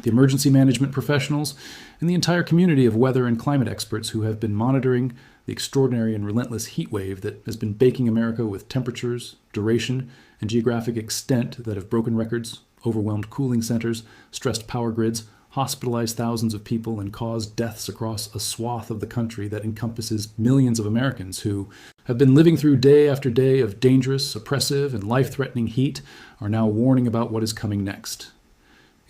the emergency management professionals, and the entire community of weather and climate experts who have been monitoring the extraordinary and relentless heat wave that has been baking America with temperatures, duration, and geographic extent that have broken records, overwhelmed cooling centers, stressed power grids, hospitalized thousands of people, and caused deaths across a swath of the country that encompasses millions of Americans who have been living through day after day of dangerous, oppressive, and life-threatening heat, are now warning about what is coming next.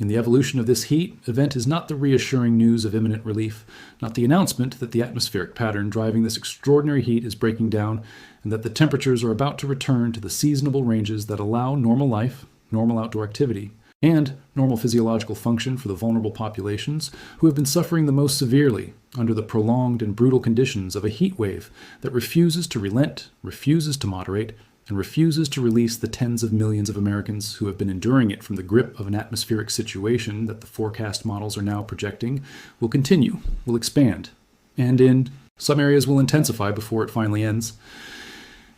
In the evolution of this heat event is not the reassuring news of imminent relief, not the announcement that the atmospheric pattern driving this extraordinary heat is breaking down, and that the temperatures are about to return to the seasonable ranges that allow normal life, normal outdoor activity, and normal physiological function for the vulnerable populations who have been suffering the most severely under the prolonged and brutal conditions of a heat wave that refuses to relent, refuses to moderate, and refuses to release the tens of millions of Americans who have been enduring it from the grip of an atmospheric situation that the forecast models are now projecting will continue, will expand, and in some areas will intensify before it finally ends.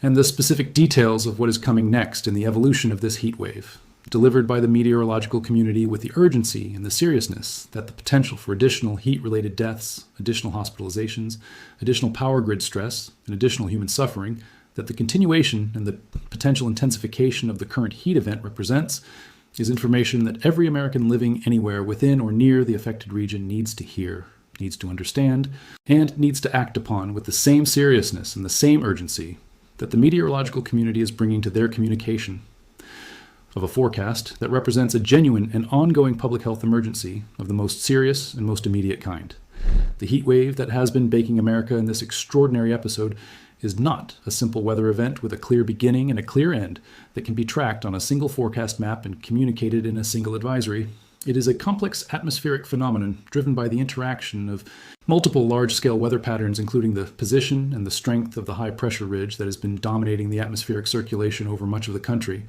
And the specific details of what is coming next in the evolution of this heat wave, delivered by the meteorological community with the urgency and the seriousness that the potential for additional heat-related deaths, additional hospitalizations, additional power grid stress, and additional human suffering, that the continuation and the potential intensification of the current heat event represents, is information that every American living anywhere within or near the affected region needs to hear, needs to understand, and needs to act upon with the same seriousness and the same urgency that the meteorological community is bringing to their communication of a forecast that represents a genuine and ongoing public health emergency of the most serious and most immediate kind. The heat wave that has been baking America in this extraordinary episode is not a simple weather event with a clear beginning and a clear end that can be tracked on a single forecast map and communicated in a single advisory. It is a complex atmospheric phenomenon driven by the interaction of multiple large-scale weather patterns, including the position and the strength of the high-pressure ridge that has been dominating the atmospheric circulation over much of the country,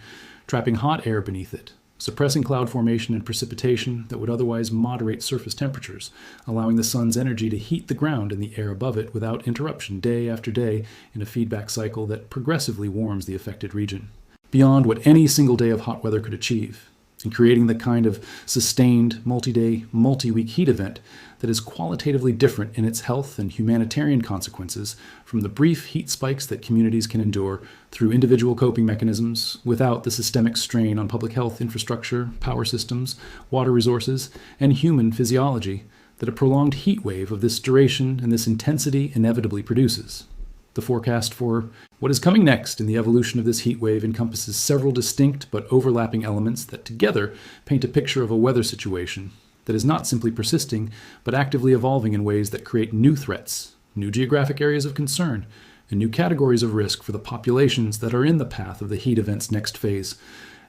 trapping hot air beneath it, suppressing cloud formation and precipitation that would otherwise moderate surface temperatures, allowing the sun's energy to heat the ground and the air above it without interruption day after day in a feedback cycle that progressively warms the affected region, beyond what any single day of hot weather could achieve, and creating the kind of sustained, multi-day, multi-week heat event that is qualitatively different in its health and humanitarian consequences from the brief heat spikes that communities can endure through individual coping mechanisms without the systemic strain on public health infrastructure, power systems, water resources, and human physiology that a prolonged heat wave of this duration and this intensity inevitably produces. The forecast for what is coming next in the evolution of this heat wave encompasses several distinct but overlapping elements that together paint a picture of a weather situation that is not simply persisting, but actively evolving in ways that create new threats, new geographic areas of concern, and new categories of risk for the populations that are in the path of the heat event's next phase,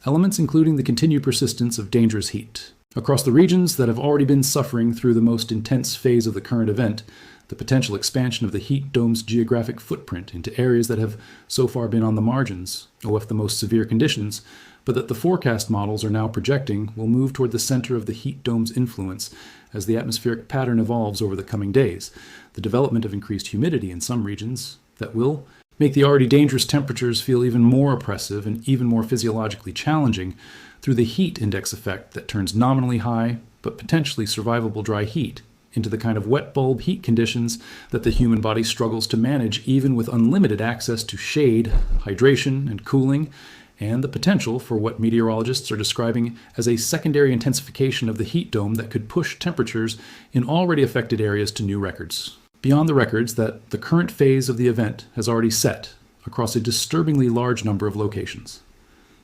elements including the continued persistence of dangerous heat. Across the regions that have already been suffering through the most intense phase of the current event, the potential expansion of the heat dome's geographic footprint into areas that have so far been on the margins, or with the most severe conditions, but that the forecast models are now projecting will move toward the center of the heat dome's influence as the atmospheric pattern evolves over the coming days, the development of increased humidity in some regions that will make the already dangerous temperatures feel even more oppressive and even more physiologically challenging through the heat index effect that turns nominally high but potentially survivable dry heat into the kind of wet bulb heat conditions that the human body struggles to manage even with unlimited access to shade, hydration, and cooling, and the potential for what meteorologists are describing as a secondary intensification of the heat dome that could push temperatures in already affected areas to new records, beyond the records that the current phase of the event has already set across a disturbingly large number of locations.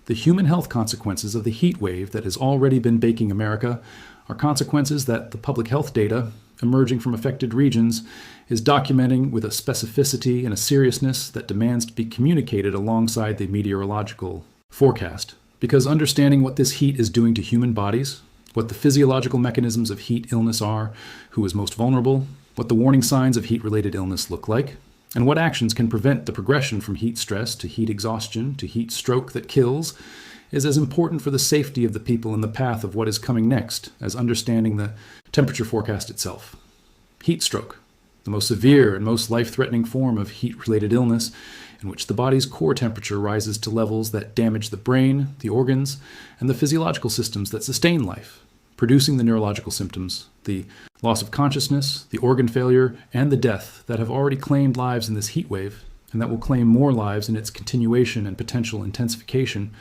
The human health consequences of the heat wave that has already been baking America are consequences that the public health data emerging from affected regions is documenting with a specificity and a seriousness that demands to be communicated alongside the meteorological forecast. Because understanding what this heat is doing to human bodies, what the physiological mechanisms of heat illness are, who is most vulnerable, what the warning signs of heat-related illness look like, and what actions can prevent the progression from heat stress to heat exhaustion to heat stroke that kills, is as important for the safety of the people in the path of what is coming next as understanding the temperature forecast itself. Heat stroke, the most severe and most life-threatening form of heat-related illness in which the body's core temperature rises to levels that damage the brain, the organs, and the physiological systems that sustain life, producing the neurological symptoms, the loss of consciousness, the organ failure, and the death that have already claimed lives in this heat wave, and that will claim more lives in its continuation and potential intensification,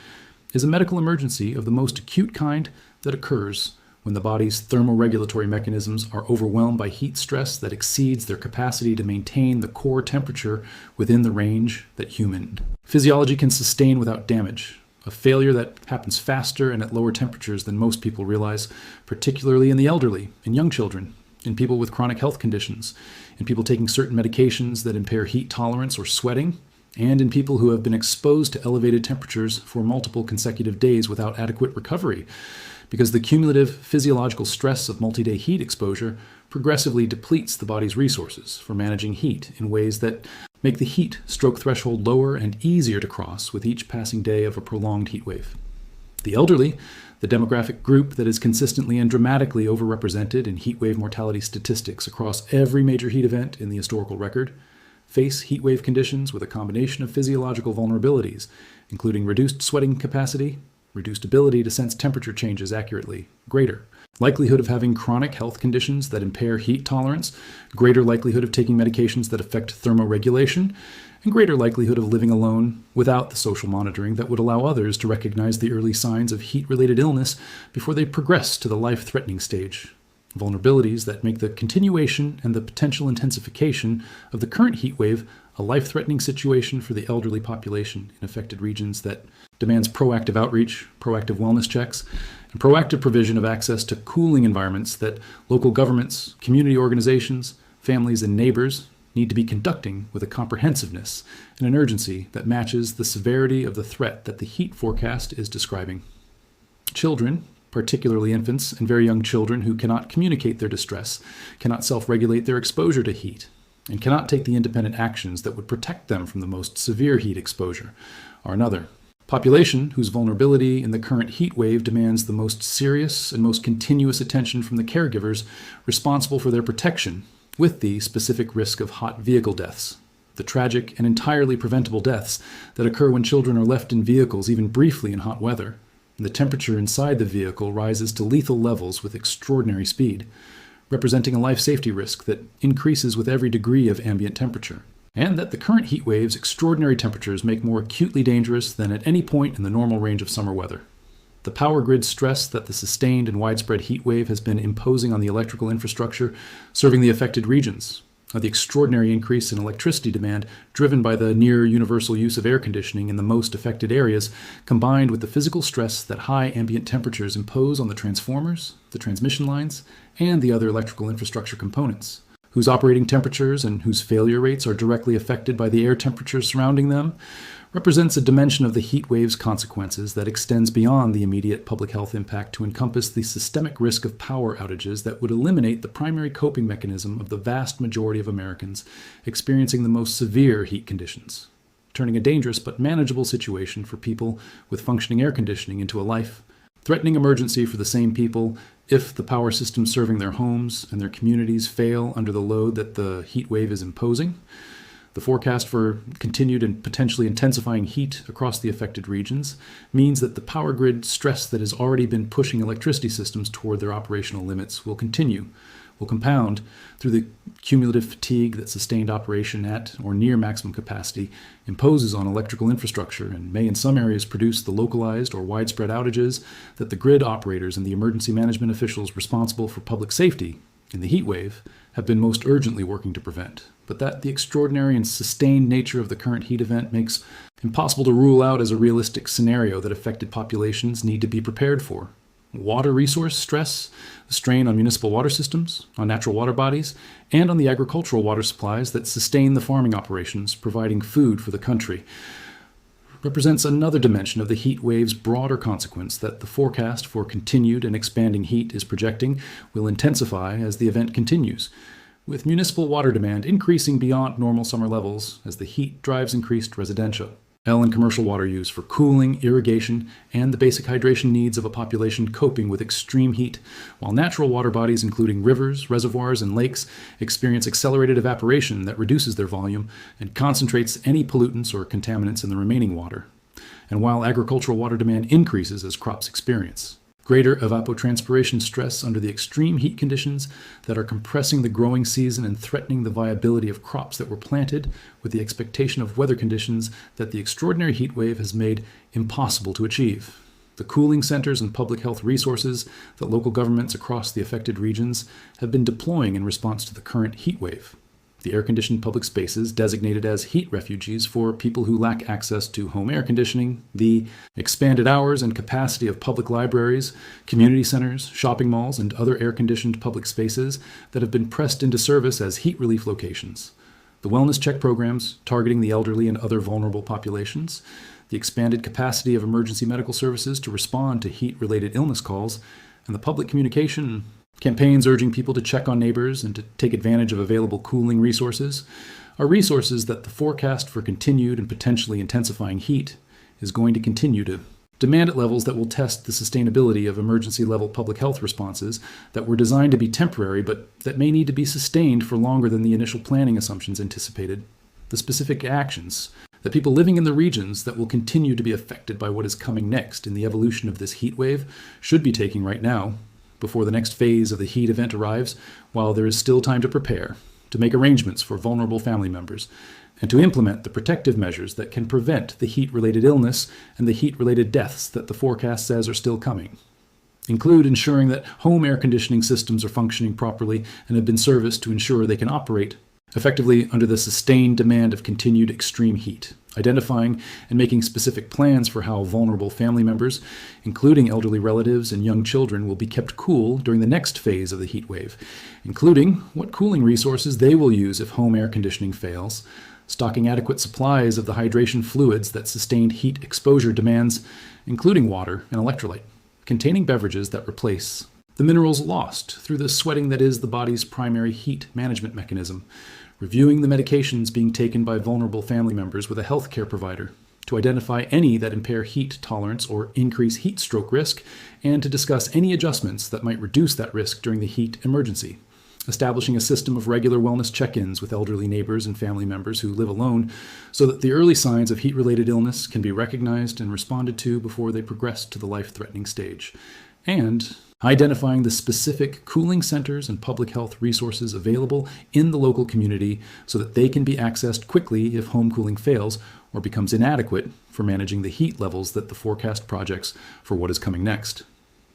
is a medical emergency of the most acute kind that occurs when the body's thermoregulatory mechanisms are overwhelmed by heat stress that exceeds their capacity to maintain the core temperature within the range that human physiology can sustain without damage. A failure that happens faster and at lower temperatures than most people realize, particularly in the elderly, in young children, in people with chronic health conditions, in people taking certain medications that impair heat tolerance or sweating, and in people who have been exposed to elevated temperatures for multiple consecutive days without adequate recovery, because the cumulative physiological stress of multi-day heat exposure progressively depletes the body's resources for managing heat in ways that make the heat stroke threshold lower and easier to cross with each passing day of a prolonged heat wave. The elderly, the demographic group that is consistently and dramatically overrepresented in heat wave mortality statistics across every major heat event in the historical record, face heat wave conditions with a combination of physiological vulnerabilities, including reduced sweating capacity, reduced ability to sense temperature changes accurately, greater likelihood of having chronic health conditions that impair heat tolerance, greater likelihood of taking medications that affect thermoregulation, and greater likelihood of living alone without the social monitoring that would allow others to recognize the early signs of heat-related illness before they progress to the life-threatening stage. Vulnerabilities that make the continuation and the potential intensification of the current heat wave a life-threatening situation for the elderly population in affected regions that demands proactive outreach, proactive wellness checks, and proactive provision of access to cooling environments that local governments, community organizations, families, and neighbors need to be conducting with a comprehensiveness and an urgency that matches the severity of the threat that the heat forecast is describing. Children, particularly infants and very young children who cannot communicate their distress, cannot self-regulate their exposure to heat, and cannot take the independent actions that would protect them from the most severe heat exposure, are another. Population whose vulnerability in the current heat wave demands the most serious and most continuous attention from the caregivers responsible for their protection, with the specific risk of hot vehicle deaths, the tragic and entirely preventable deaths that occur when children are left in vehicles even briefly in hot weather. The temperature inside the vehicle rises to lethal levels with extraordinary speed, representing a life safety risk that increases with every degree of ambient temperature, and that the current heat wave's extraordinary temperatures make more acutely dangerous than at any point in the normal range of summer weather. The power grid stress that the sustained and widespread heat wave has been imposing on the electrical infrastructure serving the affected regions, the extraordinary increase in electricity demand driven by the near universal use of air conditioning in the most affected areas, combined with the physical stress that high ambient temperatures impose on the transformers, the transmission lines, and the other electrical infrastructure components, whose operating temperatures and whose failure rates are directly affected by the air temperatures surrounding them, represents a dimension of the heat wave's consequences that extends beyond the immediate public health impact to encompass the systemic risk of power outages that would eliminate the primary coping mechanism of the vast majority of Americans experiencing the most severe heat conditions, turning a dangerous but manageable situation for people with functioning air conditioning into a life-threatening emergency for the same people if the power systems serving their homes and their communities fail under the load that the heat wave is imposing. The forecast for continued and potentially intensifying heat across the affected regions means that the power grid stress that has already been pushing electricity systems toward their operational limits will compound through the cumulative fatigue that sustained operation at or near maximum capacity imposes on electrical infrastructure and may in some areas produce the localized or widespread outages that the grid operators and the emergency management officials responsible for public safety in the heat wave have been most urgently working to prevent, but that the extraordinary and sustained nature of the current heat event makes impossible to rule out as a realistic scenario that affected populations need to be prepared for. Water resource stress, the strain on municipal water systems, on natural water bodies, and on the agricultural water supplies that sustain the farming operations providing food for the country, represents another dimension of the heat wave's broader consequence that the forecast for continued and expanding heat is projecting will intensify as the event continues, with municipal water demand increasing beyond normal summer levels as the heat drives increased residential and commercial water use for cooling, irrigation, and the basic hydration needs of a population coping with extreme heat, while natural water bodies including rivers, reservoirs, and lakes experience accelerated evaporation that reduces their volume and concentrates any pollutants or contaminants in the remaining water, and while agricultural water demand increases as crops experience greater evapotranspiration stress under the extreme heat conditions that are compressing the growing season and threatening the viability of crops that were planted, with the expectation of weather conditions that the extraordinary heat wave has made impossible to achieve. The cooling centers and public health resources that local governments across the affected regions have been deploying in response to the current heat wave. The air-conditioned public spaces designated as heat refuges for people who lack access to home air conditioning, the expanded hours and capacity of public libraries, community centers, shopping malls, and other air-conditioned public spaces that have been pressed into service as heat relief locations, the wellness check programs targeting the elderly and other vulnerable populations, the expanded capacity of emergency medical services to respond to heat-related illness calls, and the public communication campaigns urging people to check on neighbors and to take advantage of available cooling resources are resources that the forecast for continued and potentially intensifying heat is going to continue to demand at levels that will test the sustainability of emergency-level public health responses that were designed to be temporary but that may need to be sustained for longer than the initial planning assumptions anticipated. The specific actions that people living in the regions that will continue to be affected by what is coming next in the evolution of this heat wave should be taking right now, before the next phase of the heat event arrives, while there is still time to prepare, to make arrangements for vulnerable family members, and to implement the protective measures that can prevent the heat-related illness and the heat-related deaths that the forecast says are still coming. Include ensuring that home air conditioning systems are functioning properly and have been serviced to ensure they can operate effectively under the sustained demand of continued extreme heat, identifying and making specific plans for how vulnerable family members, including elderly relatives and young children, will be kept cool during the next phase of the heat wave, including what cooling resources they will use if home air conditioning fails, stocking adequate supplies of the hydration fluids that sustained heat exposure demands, including water and electrolyte, containing beverages that replace the minerals lost through the sweating that is the body's primary heat management mechanism, reviewing the medications being taken by vulnerable family members with a healthcare provider to identify any that impair heat tolerance or increase heat stroke risk, and to discuss any adjustments that might reduce that risk during the heat emergency, establishing a system of regular wellness check-ins with elderly neighbors and family members who live alone so that the early signs of heat-related illness can be recognized and responded to before they progress to the life-threatening stage, and identifying the specific cooling centers and public health resources available in the local community so that they can be accessed quickly if home cooling fails or becomes inadequate for managing the heat levels that the forecast projects for what is coming next.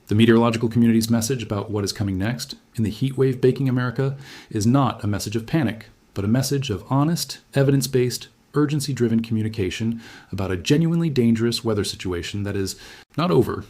The meteorological community's message about what is coming next in the heat wave baking America is not a message of panic, but a message of honest, evidence-based, urgency-driven communication about a genuinely dangerous weather situation that is not over,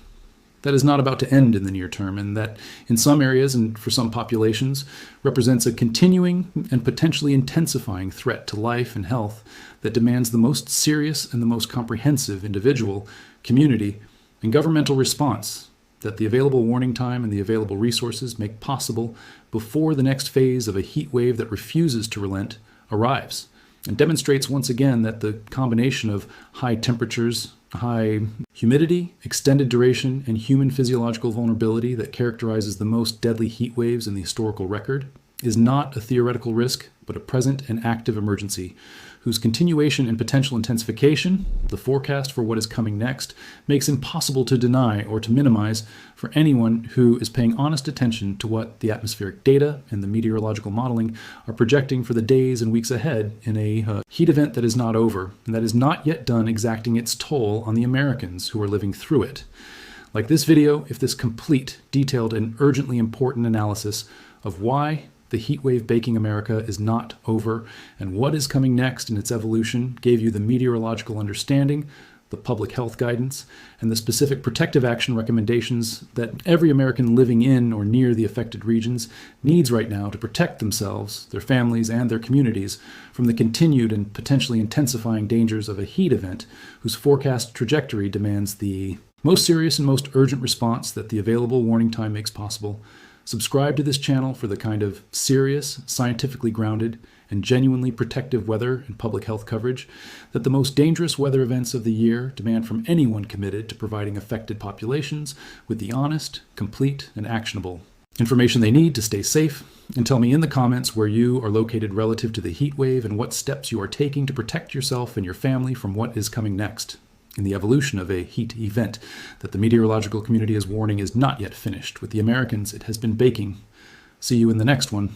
that is not about to end in the near term, and that in some areas and for some populations represents a continuing and potentially intensifying threat to life and health that demands the most serious and the most comprehensive individual, community, and governmental response that the available warning time and the available resources make possible before the next phase of a heat wave that refuses to relent arrives, and demonstrates once again that the combination of high temperatures, high humidity, extended duration, and human physiological vulnerability that characterizes the most deadly heat waves in the historical record is not a theoretical risk, but a present and active emergency, whose continuation and potential intensification, the forecast for what is coming next, makes impossible to deny or to minimize for anyone who is paying honest attention to what the atmospheric data and the meteorological modeling are projecting for the days and weeks ahead in a heat event that is not over, and that is not yet done exacting its toll on the Americans who are living through it. Like this video, if this complete, detailed, and urgently important analysis of why the heat wave baking America is not over and what is coming next in its evolution gave you the meteorological understanding, the public health guidance, and the specific protective action recommendations that every American living in or near the affected regions needs right now to protect themselves, their families, and their communities from the continued and potentially intensifying dangers of a heat event whose forecast trajectory demands the most serious and most urgent response that the available warning time makes possible. Subscribe to this channel for the kind of serious, scientifically grounded, and genuinely protective weather and public health coverage that the most dangerous weather events of the year demand from anyone committed to providing affected populations with the honest, complete, and actionable information they need to stay safe. And tell me in the comments where you are located relative to the heat wave and what steps you are taking to protect yourself and your family from what is coming next. in the evolution of a heat event that the meteorological community is warning is not yet finished. With the Americans, it has been baking. See you in the next one.